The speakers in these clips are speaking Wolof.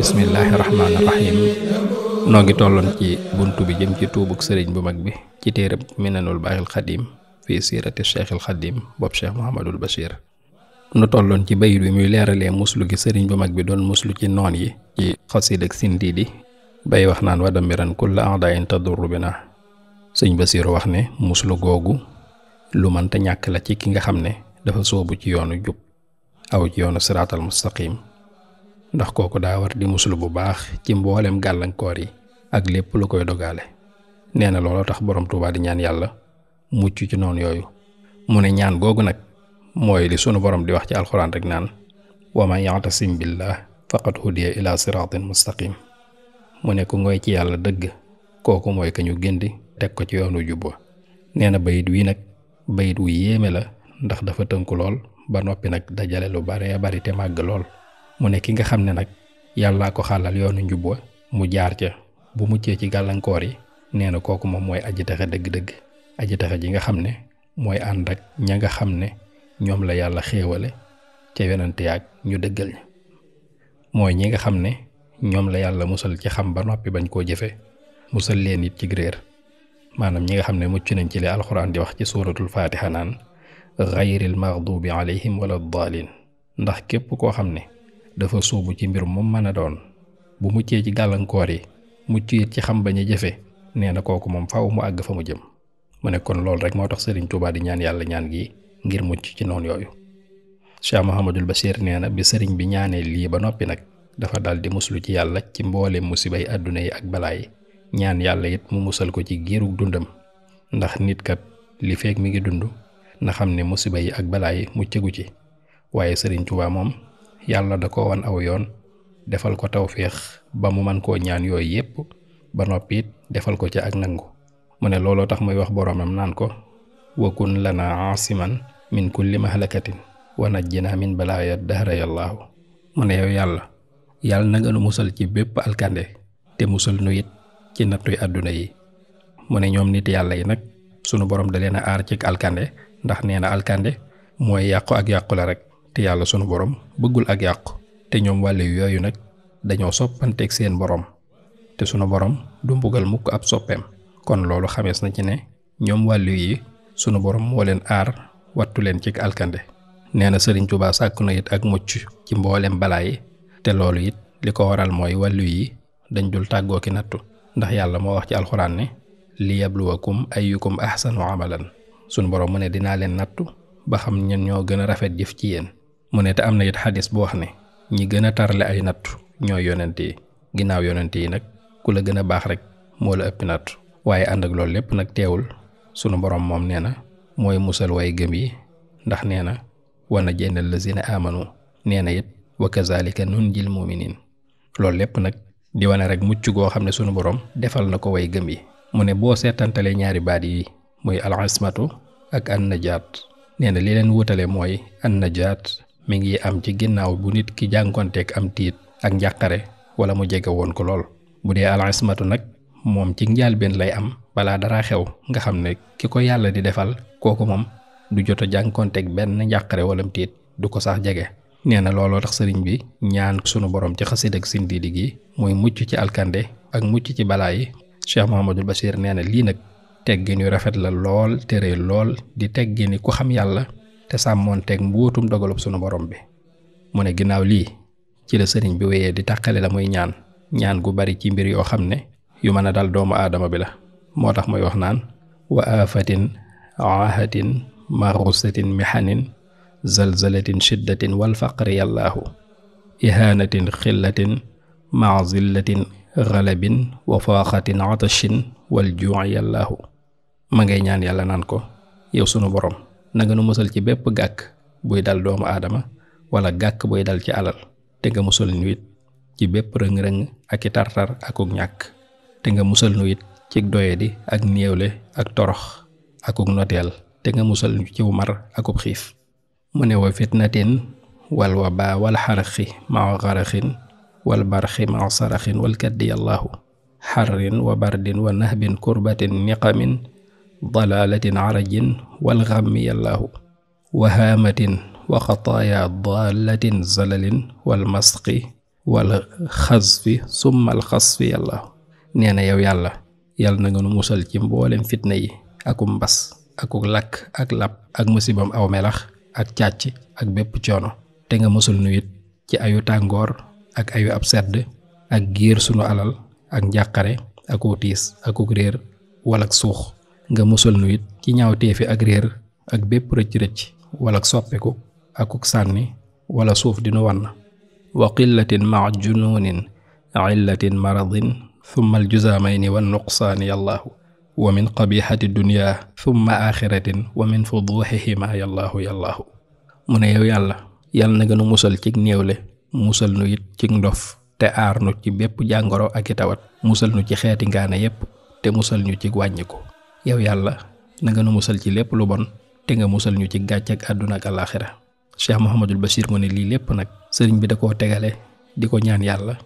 bismillahi rahmaani rahim. noo ngi tolloon ci buntu bi jëm ci tuubug sëriñ bu mag bi ci téereb minanul baaxil xadim fii siirati cheikhil xadim bopp cheikh Mouhamadul Bachir. nu tolloon ci bayit wi muy leeralee muslu gi sëriñ bu mag bi doon muslu ci noon yi ci xasiid ak sindiidi bay wax naan wa damiran kulla a'da'in tadurru bina. sëñ Basiiru wax ne muslu googu lu mënta ñàkk la ci ki nga xam ne dafa soobu ci yoonu jub aw ci yoonu siraatal mustaqim, ndax kooku daa war di muslu bu baax ci mboolem gàllankoor yi ak lépp lu koy dogaale. nee na looloo tax borom Tuubaa di ñaan yàlla mucc ci noonu yooyu. mu ne ñaan googu nag mooy li sunu borom di wax ci alxuraan rek naan wa man ya'tasim billah faqad hudiya ila siraatin mustaqim. mu ne ku ngoy ci yàlla dëgg kooku mooy ka ñu gindi teg ko ci yoonu jub wa. nee na bayit wii nag bayit wu yéeme la ndax dafa tënku lool ba noppi nag dajale lu bare bari te màgg lool. mu ne ki nga xam ne nag yàllaa ko xàllal yoonu njub wa mu jaar ca bu muccee ci gàllankoor yi, nee na kooku moom mooy aji taxe dëgg-dëgg. aji taxe ji nga xam ne mooy ànd ak ña nga xam ne ñoom la yàlla xéewale ca yonente yaag ñu dëggal ña. mooy ñi nga xam ne ñoom la yàlla musal ci xam ba noppi bañ koo jëfe, musal leen it ci réer. maanaam ñi nga xam ne mucc nañ ci li alxuraan di wax ci suuratul faatiha naan gayril maxdubi alayhim wala daalin. ndax képp koo xam ne dafa sóobu ci mbir moom mën a doon bu muccee ci gàllankoor yi mucc it ci xam bañ a jëfe, nee na kooku moom faaw mu àgg fa mu jëm. mu ne kon loolu rek moo tax Sëriñ Tuubaa di ñaan yàlla ñaan gi ngir mucc ci noonu yooyu. Cheikh Mouhamadul Bachir nee na bi sëriñ bi ñaanee lii ba noppi nag dafa dal di muslu ci yàlla ci mboolem musibay àdduna yi ak balaa yi, ñaan yàlla it mu musal ko ci giirug dundam. ndax nit kat li feek mi ngi dund na xam ne musiba yi ak balaa yi muccagu ci. waaye Sëriñ Tuubaa moom yàlla da ko wan aw yoon defal ko tawféex ba mu man koo ñaan yooyu yépp ba noppi it defal ko ci ak nangu. mu ne looloo tax muy wax boroomam naan ko wa kun lana aasiman min kulli mahlakatin wa najjina min balaaya dahra yallaahu. mu ne yow yàlla na nga nu musal ci bépp alkande te musal nu it ci nattuy àdduna yi. mu ne ñoom nit yàlla yi nag sunu borom da leen a aar ci alkande, ndax nee na alkande mooy yàqu ak yàqu la rek, te yàlla sunu borom bëggul ak yàqu. te ñoom wàllu yooyu nag dañoo soppanteeg seen borom, te sunu borom du mbugal mukk ab soppeem. kon loolu xamees na ci ne ñoom wàllu yi sunu borom moo leen aar wattu leen ci alkande. nee na Sëriñ Tuubaa sàkku na it ak mucc ci mboolem balaa yi, te loolu it li ko waral mooy wàllu yi dañ dul tàggoo ki nattu, ndax yàlla moo wax ci alxuraan ne li yabluwakum ayyukum ahsanu amalan. sunu borom mu ne dinaa leen nattu ba xam ñen ñoo gën a rafet jëf ci yéen. mu ne te am na it xadis bu wax ne ñi gën a tarle ay nattu ñooy yonent yi, ginnaaw yonent yi nag ku la gën a baax rek moo la ëppi nattu. waaye ànd ak loolu lépp nag teewul sunu borom moom nee na mooy musal way gëm yi, ndax nee na wana jennal lazina amanu, nee na it wa kazalika nunjil muminin. loolu lépp nag di wane rek mucc goo xam ne sunu borom defal na ko way gëm yi. mu ne boo seetantalee ñaari baat yi muy al ismatu ak an najaat, nee na li leen wutale mooy an najaat mi ngi am ci ginnaaw bu nit ki jànkonteeg am tiit ak njàqare wala mu jege woon ko lool. bu dee al ismatu nag moom ci njaalbeen lay am balaa dara xew, nga xam ne ki ko yàlla di defal kooku moom du jot a jànkonteeg benn njàqare wala tiit, du ko sax jege. nee na looloo tax sëriñ bi ñaan sunu borom ci xasida ak sindiidi gi mooy mucc ci alkande ak mucc ci balaa yi. Cheikh Mouhamadul Bachir nee na lii nag teggin yu rafet la lool te rëy lool, di teggini ku xam yàlla te sàmmoon teg mbuutum dogalub sunu borom bi. mu ne ginnaaw lii ci la sëriñ bi wéyee di tàqale la muy ñaan gu bari ci mbir yoo xam ne yu mën a dal doomu aadama bi la. moo tax muy wax naan wa aafatin aahatin marusatin mihanin zalzalatin shiddatin wal faqri yallaahu ihaanatin xillatin maa zillatin galabin wa faaxatin atashin wal juuci yallaahu. ma ngay ñaan yàlla naan ko yow sunu borom na nga nu musal ci bépp gàkk buy dal doomu aadama wala gàkk buy dal ci alal, te nga musal nu it ci bépp rëng-rëng ak i tartar akuk ñàkk, te nga musal nu it ci doyadi ak néewle ak torox akuk noteel, te nga musal nu ci mar akub xiif. mu ne wa fitnatin wal waba wal xaraxi maa xaraxin wal barxi maa saraxin wal kaddi yallaahu xarrin wa bardin wa nahbin kurbatin niqamin dalalatin arajin wal xammi yallaahu wa haamatin wa xataaya daalatin zalalin wal masqi wala xasfi summal xasfi yàlla nee na yow yàlla yàlla na nga nu musal ci mboolem fitna yi akum mbas akuk lakk ak lab ak musibam aw melax ak càcc ak bépp coono te nga musal nu it ci ayu tàngoor ak ayu ab sedd ak giir sunu alal ak njàqare akuk tiis akuk réer wala ak suux nga musal nu it ci ñaawteefi ak réer ak bépp rëcc-rëcc wala ak soppiku akuk sànni wala suuf dinu wann wa qillatin maa junuunin illatin maradin thumma aljuzamayni wan nuqsaani yallaahu wa min qabixati dunya thumma axiratin wa min fuduxihima yallaahu yallaahu mu ne yow yàlla yàlla na nga nu musal cig néewle musal nu it cig ndof te aar nu ci bépp jàngoro ak i tawat musal nu ci xeeti ngaana yépp te musal ñu ci wàññiku yow yàlla na nga nu musal ci lépp lu bon te nga musal ñu ci gàcc ak àdduna ak alaaxira Cheikh Mouhamadul Bachir mu ne lii lépp nag sëriñ bi da koo tegale di ko ñaan yàlla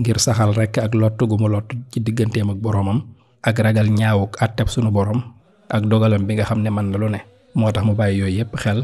ngir saxal rekk ak lott gu mu lott ci digganteem ak boroomam ak ragal ñaawuk àttab sunu borom ak dogalam bi nga xam ne man na lu ne moo tax mu bàyyi yooyu yépp xel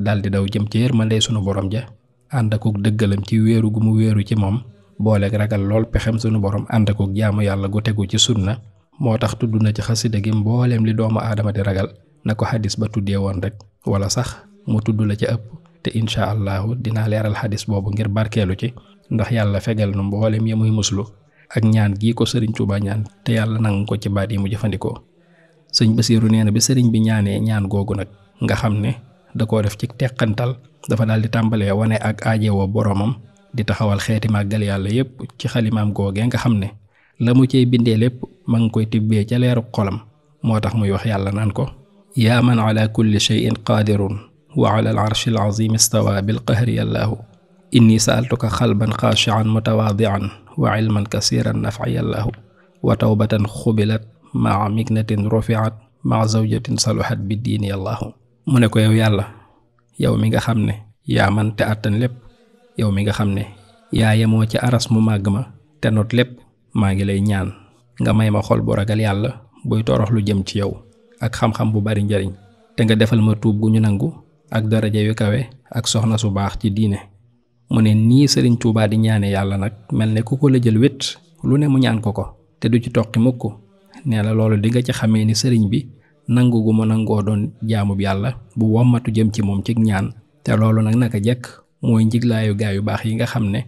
daldi daw jëm ci yërmande sunu borom ja ànd akuk dëggalam ci wéeru gu mu wéeru ci moom booleeg ragal lool pexem sunu borom ànd akuk jaamu yàlla gu tegu ci sunna moo tax tudd na ci xasida gi mbooleem li doomu aadama di ragal na ko xadis ba tuddee woon rek wala sax mu tudd la ca ëpp te incha allahu dinaa leeral xadis boobu ngir barkeelu ci ndax yàlla fegal nu mbooleem ya muy muslu ak ñaan gii ko sëriñ Tuubaa ñaan te yàlla nangu ko ci baat yi mu jëfandikoo. sëñ Basiiru nee na bi sëriñ bi ñaanee ñaan googu nag nga xam ne da koo def ci teqantal dafa daal di tàmbalee wane ak aajewoo boromam di taxawal xeeti màggal yàlla yépp ci xalimaam googee nga xam ne la mu cey bindee lépp ma ngi koy tibbee ca leeru xolam moo tax muy wax yàlla naan ko yaa man ala kulli shay'in qaadirun wa ala al arshi al azim istawa bil qahri yallaahu inni saaltuka xalban xaashian mutawaadian wa ilman kasiran naf'i yallaahu wa tawbatan xubilat maa mignatin rufiat maa zawjatin saluhat bi diini yallaahu mu ne ko yow yàlla yow mi nga xam ne yaa man te àttan lépp yow mi nga xam ne yaa yemoo ci aras mu màgg ma te not lépp maa ngi lay ñaan nga may ma xol bu ragal yàlla buy torox lu jëm ci yow ak xam-xam bu bari njariñ te nga defal ma tuub gu ñu nangu ak daraja yu kawe ak soxna su baax ci diine mu ne nii sëriñ Tuubaa di ñaane yàlla nag mel ne ku ko la jël wét lu ne mu ñaan ko te du ci toqi mukk nee la loolu di nga ci xamee ni sëriñ bi nangu gu mu nangoo doon jaamub yàlla bu wommatu jëm ci moom ci ñaan te loolu nag naka jekk mooy njiglaayu gaa yu baax yi nga xam ne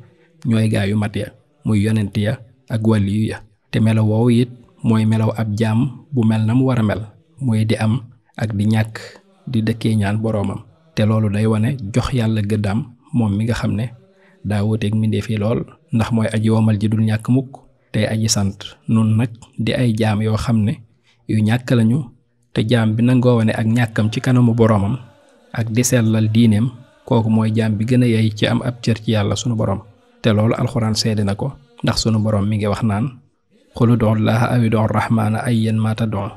ñooy gaa yu mat ya muy yonent ya ak wàlliyu ya te melaw woowu it mooy melaw ab jaam bu mel na mu war a mel mooy di am ak di ñàkk di dëkkee ñaan boroomam te loolu day wane jox yàlla gëddaam moom mi nga xam ne daa wuteeg mbindeef yi lool ndax mooy aji womal ji dul ñàkk mukk tey aji sant nun nag di ay jaam yoo xam ne yu ñàkk lañu te jaam bi nangoo wane ak ñàkkam ci kanamu boroomam ak di sellal diineem kooku mooy jaam bi gën a yey ci am ab cër ci yàlla sunu borom te loolu alxuraan seede na ko ndax sunu borom mi ngi wax naan xul ud'u llaaha aw ud'u rahmaana ayyan maa tad'u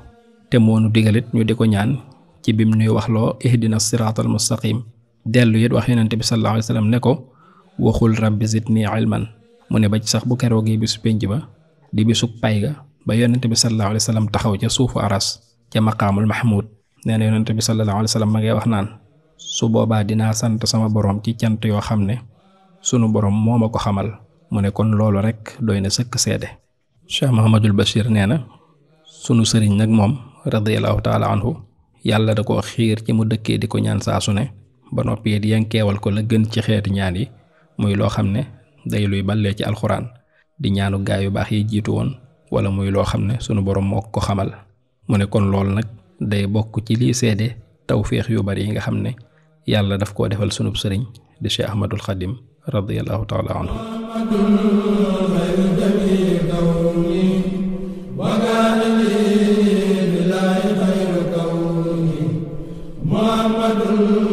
te moonu digalit ñu di ko ñaan ci bim nuy waxloo ihdina siraatal mustaqim dellu it wax yonent bi sallallahu alayhi wa sallam ne ko waxul rabbi zidni ilman mu ne ba ci sax bu keroogee bisu pénc ba di bisug pay ga ba yonent bi sallallahu alayhi wa sallam taxaw ca suufu aras ca maqaamul mahmud nee na yonent bi sallallahu alayhi wa sallam ma ngay wax naan su boobaa dinaa sant sama borom ci cant yoo xam ne sunu borom moo ma ko xamal mu ne kon loolu rek doy na sëkk seede. Cheikh Mouhamadul Bachir nee na sunu sëriñ nag moom radiyallahu taala anhu yàlla da koo xiir ci mu dëkkee di ko ñaan saa su ne ba noppi it yankeewal ko la gën ci xeeti ñaan yi muy loo xam ne day luy ballee ci alxuraan di ñaanu gaa yu baax yi jiitu woon wala muy loo xam ne sunu borom moo ko xamal mu ne kon loolu nag day bokk ci lii seede tawféex yu bari yi nga xam ne yàlla daf koo defal sunub sëriñ di Cheikh Ahmadul Xadim radiyallahu taala anhu Muhammadun